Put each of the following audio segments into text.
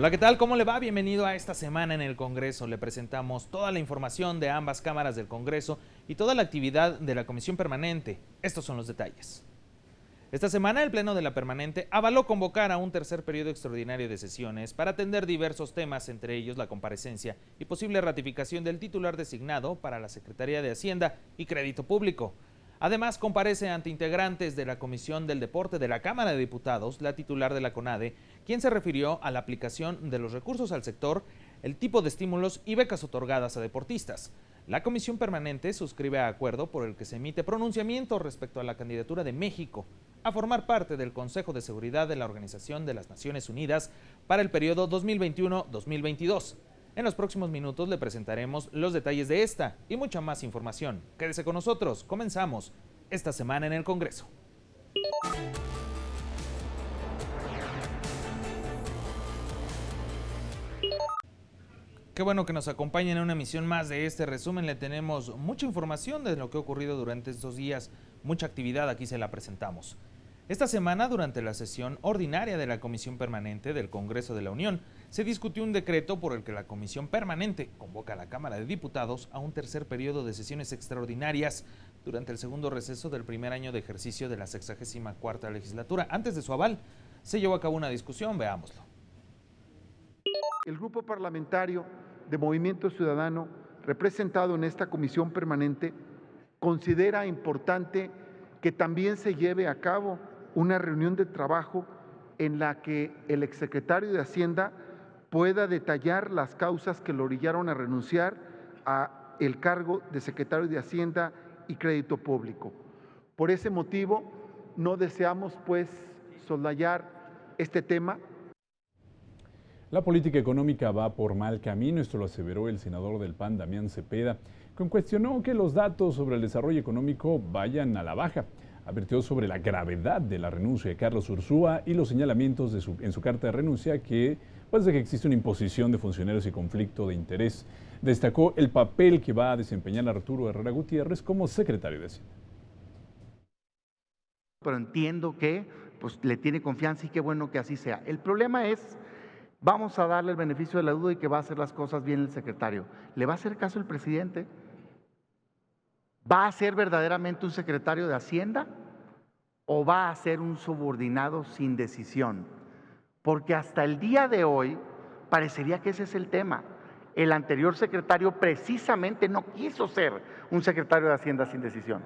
Hola, ¿qué tal? ¿Cómo le va? Bienvenido a esta semana en el Congreso. Le presentamos toda la información de ambas cámaras del Congreso y toda la actividad de la Comisión Permanente. Estos son los detalles. Esta semana el Pleno de la Permanente avaló convocar a un tercer periodo extraordinario de sesiones para atender diversos temas, entre ellos la comparecencia y posible ratificación del titular designado para la Secretaría de Hacienda y Crédito Público. Además, comparece ante integrantes de la Comisión del Deporte de la Cámara de Diputados la titular de la CONADE, quien se refirió a la aplicación de los recursos al sector, el tipo de estímulos y becas otorgadas a deportistas. La Comisión Permanente suscribe acuerdo por el que se emite pronunciamiento respecto a la candidatura de México a formar parte del Consejo de Seguridad de la Organización de las Naciones Unidas para el periodo 2021-2022. En los próximos minutos le presentaremos los detalles de esta y mucha más información. Quédese con nosotros, comenzamos esta semana en el Congreso. Qué bueno que nos acompañen en una emisión más de este resumen. Le tenemos mucha información de lo que ha ocurrido durante estos días, mucha actividad, aquí se la presentamos. Esta semana, durante la sesión ordinaria de la Comisión Permanente del Congreso de la Unión, se discutió un decreto por el que la Comisión Permanente convoca a la Cámara de Diputados a un tercer periodo de sesiones extraordinarias durante el segundo receso del primer año de ejercicio de la 64ª legislatura. Antes de su aval, se llevó a cabo una discusión, veámoslo. El grupo parlamentario de Movimiento Ciudadano, representado en esta Comisión Permanente, considera importante que también se lleve a cabo una reunión de trabajo en la que el exsecretario de Hacienda pueda detallar las causas que lo orillaron a renunciar a el cargo de secretario de Hacienda y Crédito Público. Por ese motivo, no deseamos soslayar este tema. La política económica va por mal camino, esto lo aseveró el senador del PAN, Damián Cepeda, quien cuestionó que los datos sobre el desarrollo económico vayan a la baja. Advirtió sobre la gravedad de la renuncia de Carlos Ursúa y los señalamientos en su carta de renuncia de que existe una imposición de funcionarios y conflicto de interés. Destacó el papel que va a desempeñar Arturo Herrera Gutiérrez como secretario de Hacienda. Pero entiendo que le tiene confianza y qué bueno que así sea. El problema es, vamos a darle el beneficio de la duda y que va a hacer las cosas bien el secretario. ¿Le va a hacer caso el presidente? ¿Va a ser verdaderamente un secretario de Hacienda o va a ser un subordinado sin decisión? Porque hasta el día de hoy parecería que ese es el tema. El anterior secretario precisamente no quiso ser un secretario de Hacienda sin decisión.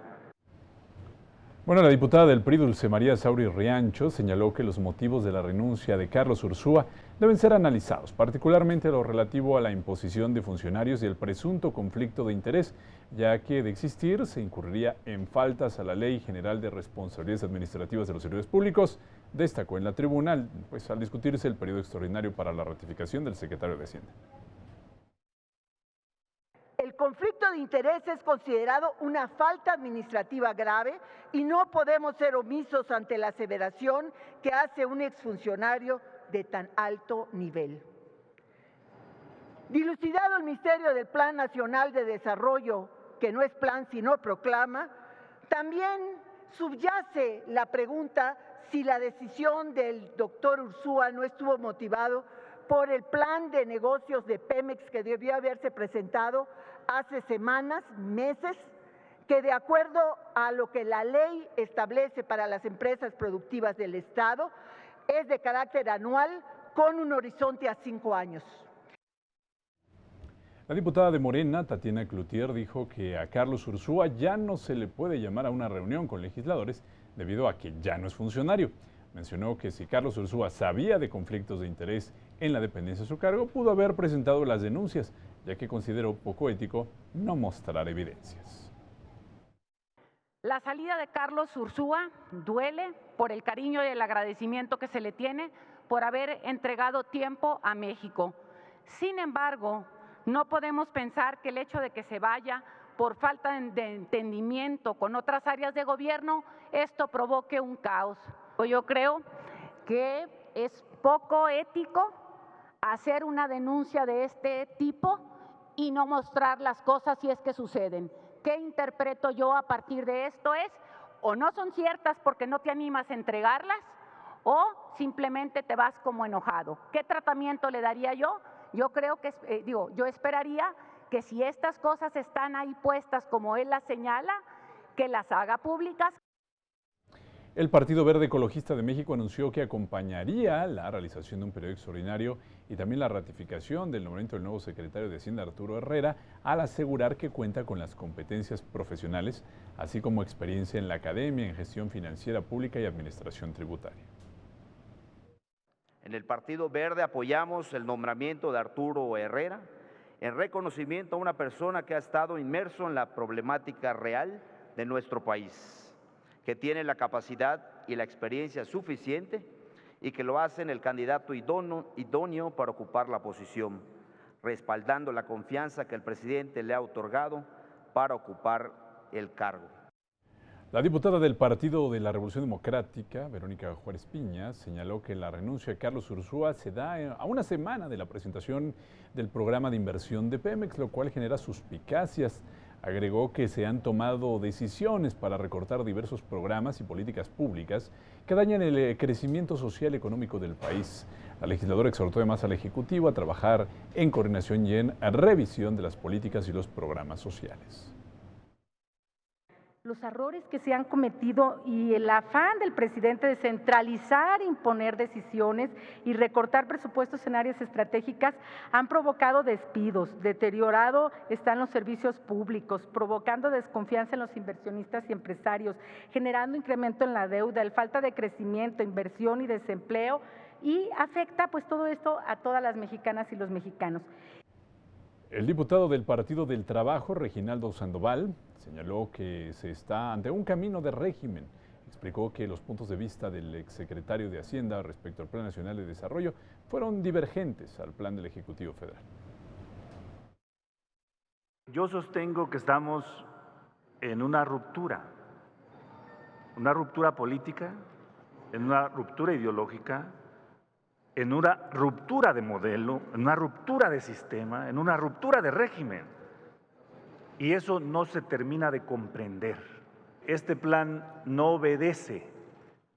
Bueno, la diputada del PRI, Dulce María Sauri Riancho, señaló que los motivos de la renuncia de Carlos Ursúa deben ser analizados, particularmente lo relativo a la imposición de funcionarios y el presunto conflicto de interés, ya que de existir se incurriría en faltas a la Ley General de Responsabilidades Administrativas de los Servidores Públicos. Destacó en la tribuna, al discutirse el periodo extraordinario para la ratificación del secretario de Hacienda. El conflicto de interés es considerado una falta administrativa grave y no podemos ser omisos ante la aseveración que hace un exfuncionario de tan alto nivel. Dilucidado el misterio del Plan Nacional de Desarrollo, que no es plan sino proclama, también subyace la pregunta si la decisión del doctor Ursúa no estuvo motivado por el plan de negocios de Pemex que debió haberse presentado hace semanas, meses, que de acuerdo a lo que la ley establece para las empresas productivas del Estado, es de carácter anual con un horizonte a 5 años. La diputada de Morena, Tatiana Cloutier, dijo que a Carlos Ursúa ya no se le puede llamar a una reunión con legisladores debido a que ya no es funcionario. Mencionó que si Carlos Ursúa sabía de conflictos de interés en la dependencia de su cargo, pudo haber presentado las denuncias, ya que consideró poco ético no mostrar evidencias. La salida de Carlos Ursúa duele por el cariño y el agradecimiento que se le tiene por haber entregado tiempo a México. Sin embargo, no podemos pensar que el hecho de que se vaya por falta de entendimiento con otras áreas de gobierno, esto provoque un caos. Yo creo que es poco ético hacer una denuncia de este tipo y no mostrar las cosas si es que suceden. ¿Qué interpreto yo a partir de esto? O no son ciertas porque no te animas a entregarlas, o simplemente te vas como enojado. ¿Qué tratamiento le daría yo? Yo creo que, yo esperaría que si estas cosas están ahí puestas como él las señala, que las haga públicas. El Partido Verde Ecologista de México anunció que acompañaría la realización de un periodo extraordinario y también la ratificación del nombramiento del nuevo secretario de Hacienda, Arturo Herrera, al asegurar que cuenta con las competencias profesionales, así como experiencia en la academia, en gestión financiera pública y administración tributaria. En el Partido Verde apoyamos el nombramiento de Arturo Herrera en reconocimiento a una persona que ha estado inmerso en la problemática real de nuestro país, que tiene la capacidad y la experiencia suficiente y que lo hacen el candidato idóneo para ocupar la posición, respaldando la confianza que el presidente le ha otorgado para ocupar el cargo. La diputada del Partido de la Revolución Democrática, Verónica Juárez Piña, señaló que la renuncia de Carlos Ursúa se da a una semana de la presentación del programa de inversión de Pemex, lo cual genera suspicacias. Agregó que se han tomado decisiones para recortar diversos programas y políticas públicas que dañan el crecimiento social y económico del país. La legisladora exhortó además al Ejecutivo a trabajar en coordinación y en revisión de las políticas y los programas sociales. Los errores que se han cometido y el afán del presidente de centralizar, imponer decisiones y recortar presupuestos en áreas estratégicas han provocado despidos, deteriorado están los servicios públicos, provocando desconfianza en los inversionistas y empresarios, generando incremento en la deuda, el falta de crecimiento, inversión y desempleo, y afecta pues todo esto a todas las mexicanas y los mexicanos. El diputado del Partido del Trabajo, Reginaldo Sandoval, señaló que se está ante un camino de régimen. Explicó que los puntos de vista del exsecretario de Hacienda respecto al Plan Nacional de Desarrollo fueron divergentes al plan del Ejecutivo Federal. Yo sostengo que estamos en una ruptura política, en una ruptura ideológica, en una ruptura de modelo, en una ruptura de sistema, en una ruptura de régimen. Y eso no se termina de comprender. Este plan no obedece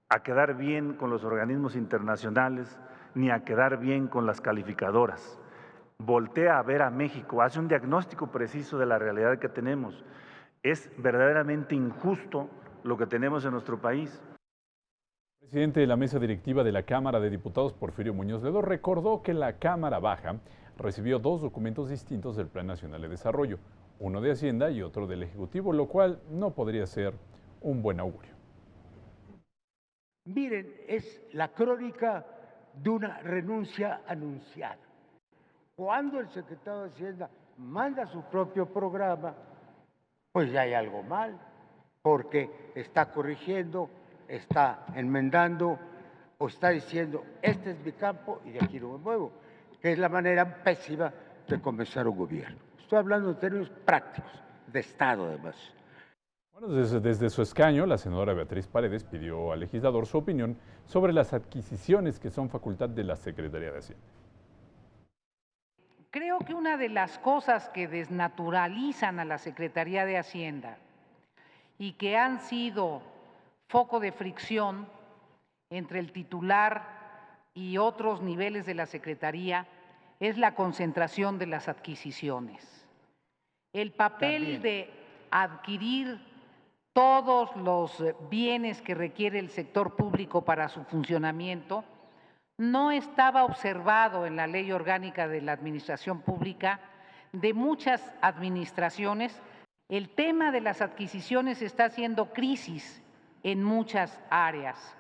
a quedar bien con los organismos internacionales ni a quedar bien con las calificadoras. Voltea a ver a México, hace un diagnóstico preciso de la realidad que tenemos. Es verdaderamente injusto lo que tenemos en nuestro país. El presidente de la mesa directiva de la Cámara de Diputados, Porfirio Muñoz Ledo, recordó que la Cámara Baja recibió dos documentos distintos del Plan Nacional de Desarrollo, uno de Hacienda y otro del Ejecutivo, lo cual no podría ser un buen augurio. Miren, es la crónica de una renuncia anunciada. Cuando el secretario de Hacienda manda su propio programa, pues ya hay algo mal, porque está corrigiendo, está enmendando o está diciendo, este es mi campo y de aquí no me muevo, que es la manera pésima de comenzar un gobierno. Estoy hablando en términos prácticos, de Estado además. Bueno, desde su escaño, la senadora Beatriz Paredes pidió al legislador su opinión sobre las adquisiciones que son facultad de la Secretaría de Hacienda. Creo que una de las cosas que desnaturalizan a la Secretaría de Hacienda y que han sido foco de fricción entre el titular y otros niveles de la Secretaría es la concentración de las adquisiciones. El papel de adquirir todos los bienes que requiere el sector público para su funcionamiento no estaba observado en la Ley Orgánica de la Administración Pública de muchas administraciones. El tema de las adquisiciones está haciendo crisis en muchas áreas.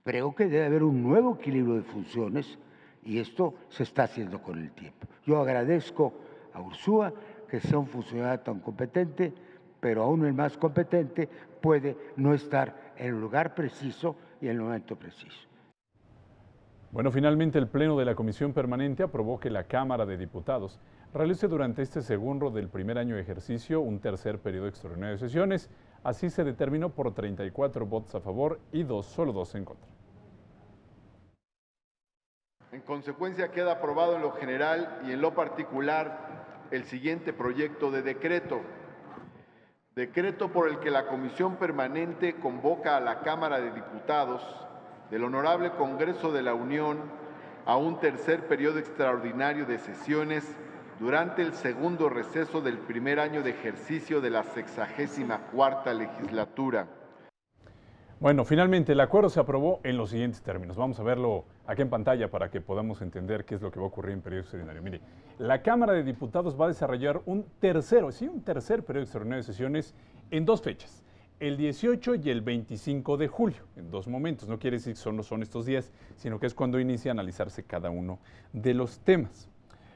Creo que debe haber un nuevo equilibrio de funciones y esto se está haciendo con el tiempo. Yo agradezco a Ursúa que sea un funcionario tan competente, pero aún el más competente puede no estar en el lugar preciso y en el momento preciso. Bueno, finalmente el Pleno de la Comisión Permanente aprobó que la Cámara de Diputados realice durante este segundo del primer año de ejercicio un tercer periodo extraordinario de sesiones. Así se determinó por 34 votos a favor y solo dos en contra. En consecuencia, queda aprobado en lo general y en lo particular el siguiente proyecto de decreto. Decreto por el que la Comisión Permanente convoca a la Cámara de Diputados del Honorable Congreso de la Unión a un tercer periodo extraordinario de sesiones durante el segundo receso del primer año de ejercicio de la 64ª legislatura. Bueno, finalmente el acuerdo se aprobó en los siguientes términos. Vamos a verlo aquí en pantalla para que podamos entender qué es lo que va a ocurrir en periodo extraordinario. Mire, la Cámara de Diputados va a desarrollar un tercer periodo extraordinario de sesiones en 2 fechas, el 18 y el 25 de julio, en 2 momentos. No quiere decir que solo son estos días, sino que es cuando inicia a analizarse cada uno de los temas.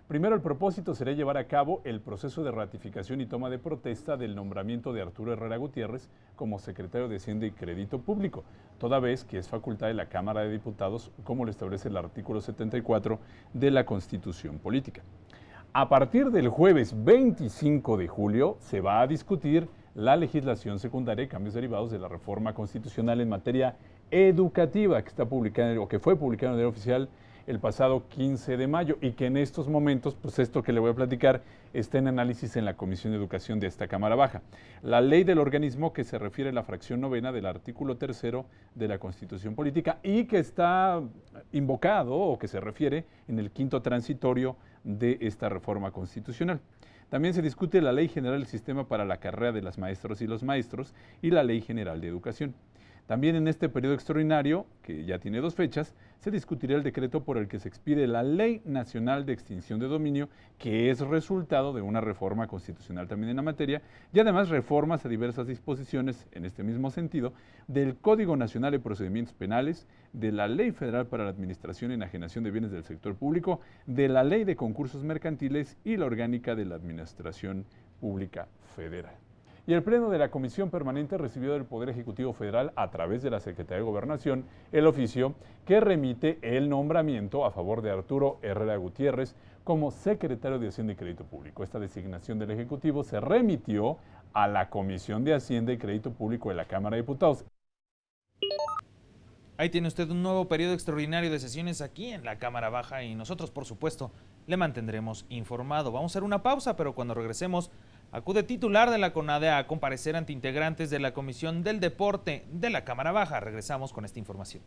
Primero, el propósito será llevar a cabo el proceso de ratificación y toma de protesta del nombramiento de Arturo Herrera Gutiérrez como secretario de Hacienda y Crédito Público, toda vez que es facultad de la Cámara de Diputados, como lo establece el artículo 74 de la Constitución Política. A partir del jueves 25 de julio se va a discutir la legislación secundaria y cambios derivados de la reforma constitucional en materia educativa que está publicada o que fue publicada en el Diario Oficial el pasado 15 de mayo y que en estos momentos, pues esto que le voy a platicar, está en análisis en la Comisión de Educación de esta Cámara Baja. La ley del organismo que se refiere a la fracción 9ª del artículo 3º de la Constitución Política y que está invocado o que se refiere en el 5º transitorio de esta reforma constitucional. También se discute la Ley General del Sistema para la Carrera de las Maestras y los Maestros y la Ley General de Educación. También en este periodo extraordinario, que ya tiene 2 fechas, se discutirá el decreto por el que se expide la Ley Nacional de Extinción de Dominio, que es resultado de una reforma constitucional también en la materia, y además reformas a diversas disposiciones, en este mismo sentido, del Código Nacional de Procedimientos Penales, de la Ley Federal para la Administración y Enajenación de Bienes del Sector Público, de la Ley de Concursos Mercantiles y la Orgánica de la Administración Pública Federal. Y el Pleno de la Comisión Permanente recibió del Poder Ejecutivo Federal, a través de la Secretaría de Gobernación, el oficio que remite el nombramiento a favor de Arturo Herrera Gutiérrez como secretario de Hacienda y Crédito Público. Esta designación del Ejecutivo se remitió a la Comisión de Hacienda y Crédito Público de la Cámara de Diputados. Ahí tiene usted un nuevo periodo extraordinario de sesiones aquí en la Cámara Baja y nosotros, por supuesto, le mantendremos informado. Vamos a hacer una pausa, pero cuando regresemos, acude titular de la CONADE a comparecer ante integrantes de la Comisión del Deporte de la Cámara Baja. Regresamos con esta información.